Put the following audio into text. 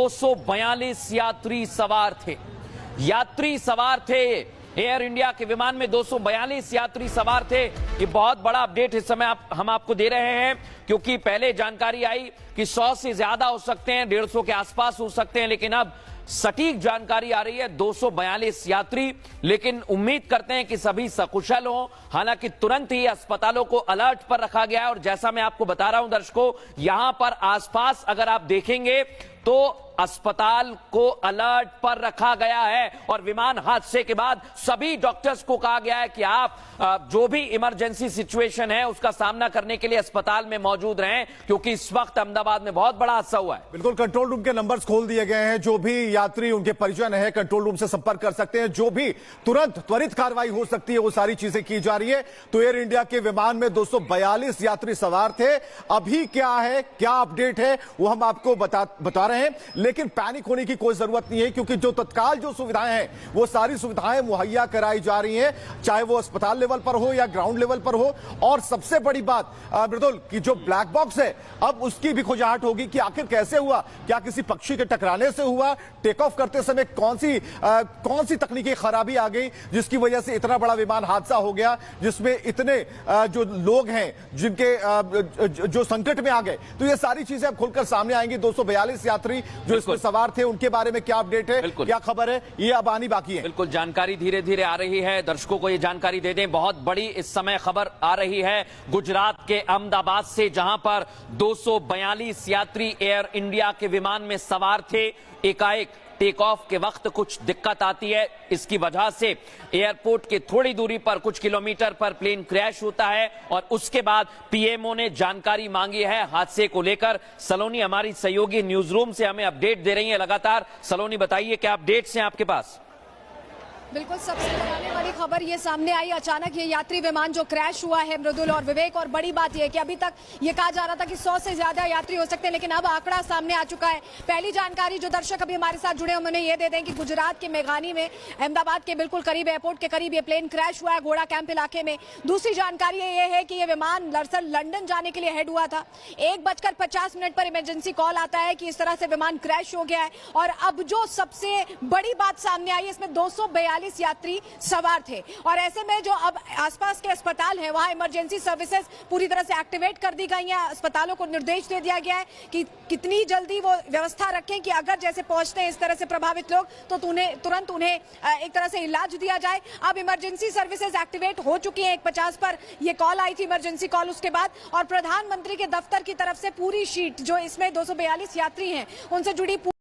242 यात्री सवार थे। एयर इंडिया के विमान में 242 यात्री सवार थे। ये बहुत बड़ा अपडेट इस समय हम आपको दे रहे हैं, क्योंकि पहले जानकारी आई कि 100 से ज्यादा हो सकते हैं, 150 के आसपास हो सकते हैं, लेकिन अब सटीक जानकारी आ रही है 242 यात्री। लेकिन उम्मीद करते हैं कि सभी सकुशल हों। हालांकि तुरंत ही अस्पतालों को अलर्ट पर रखा गया है, और जैसा मैं आपको बता रहा हूं दर्शकों, यहां पर आसपास अगर आप देखेंगे तो अस्पताल को अलर्ट पर रखा गया है। और विमान हादसे के बाद सभी डॉक्टर्स को कहा गया है कि आप जो भी इमरजेंसी सिचुएशन है उसका सामना करने के लिए अस्पताल में मौजूद रहें, क्योंकि इस वक्त अहमदाबाद में बहुत बड़ा हादसा हुआ है। बिल्कुल, कंट्रोल रूम के नंबर्स खोल दिए गए हैं। जो भी यात्री उनके परिजन है कंट्रोल रूम से संपर्क कर सकते हैं। जो भी तुरंत त्वरित कार्रवाई हो सकती है वो सारी चीजें की जा रही है। तो एयर इंडिया के विमान में 242 यात्री सवार थे। अभी क्या है, क्या अपडेट है, वो हम आपको बता रहे हैं। लेकिन पैनिक होने की कोई जरूरत नहीं है, क्योंकि जो तत्काल जो सुविधाएं हैं वो सारी सुविधाएं मुहैया कराई जा रही हैं, चाहे वो अस्पताल लेवल पर हो या ग्राउंड लेवल पर हो। और सबसे बड़ी बात मृदुल की जो ब्लैक बॉक्स है, अब उसकी भी खोजाहट होगी कि आखिर कैसे हुआ, क्या किसी पक्षी के टकराने से हुआ, टेक ऑफ करते समय कौन सी तकनीकी खराबी आ गई जिसकी वजह से इतना बड़ा विमान हादसा हो गया, जिसमें इतने जो लोग हैं जिनके जो संकट में आ गए। तो ये सारी चीजें अब खुलकर सामने आएंगी। 242 यात्री जो इसमें सवार थे, उनके बारे में क्या अपडेट है, क्या खबर है, ये अब आनी बाकी है। बिल्कुल, जानकारी धीरे धीरे आ रही है। दर्शकों को ये जानकारी दे दें, बहुत बड़ी इस समय खबर आ रही है गुजरात के अहमदाबाद से, जहां पर 242 यात्री एयर इंडिया के विमान में सवार थे। एकाएक टेक ऑफ के वक्त कुछ दिक्कत आती है। इसकी वजह से एयरपोर्ट के थोड़ी दूरी पर, कुछ किलोमीटर पर प्लेन क्रैश होता है, और उसके बाद पीएमओ ने जानकारी मांगी है हादसे को लेकर। सलोनी हमारी सहयोगी न्यूज रूम से हमें अपडेट दे रही है लगातार। सलोनी, बताइए क्या अपडेट्स हैं आपके पास? बिल्कुल, सबसे डराने वाली खबर ये सामने आई। अचानक ये यात्री विमान जो क्रैश हुआ है मृदुल और विवेक, और बड़ी बात यह है कि अभी तक ये कहा जा रहा था कि 100 से ज्यादा यात्री हो सकते हैं, लेकिन अब आंकड़ा सामने आ चुका है। पहली जानकारी जो दर्शक अभी हमारे साथ जुड़े उन्हें ये दे दें कि गुजरात के मेघानी में, अहमदाबाद के बिल्कुल करीब, एयरपोर्ट के करीब ये प्लेन क्रैश हुआ है, घोड़ा कैंप इलाके में। दूसरी जानकारी ये है कि ये विमान दरअसल लंदन जाने के लिए हेड हुआ था। 1:50 पर इमरजेंसी कॉल आता है कि इस तरह से विमान क्रैश हो गया है। और अब जो सबसे बड़ी बात सामने आई, इसमें 242 यात्री सवार थे। और ऐसे में जो अब आसपास के अस्पताल हैं, वहां इमरजेंसी सर्विसेज पूरी तरह से एक्टिवेट कर दी गई हैं। अस्पतालों को निर्देश दे दिया गया है कि कितनी जल्दी वो व्यवस्था रखें कि अगर जैसे पहुंचते हैं इस तरह से प्रभावित लोग, तो तुरंत उन्हें एक तरह से इलाज दिया जाए। अब इमरजेंसी सर्विसेज एक्टिवेट हो चुकी हैं। 1:50 पर यह कॉल आई थी, इमरजेंसी कॉल, उसके बाद, और प्रधानमंत्री के दफ्तर की तरफ से पूरी शीट जो इसमें 242 यात्री हैं उनसे जुड़ी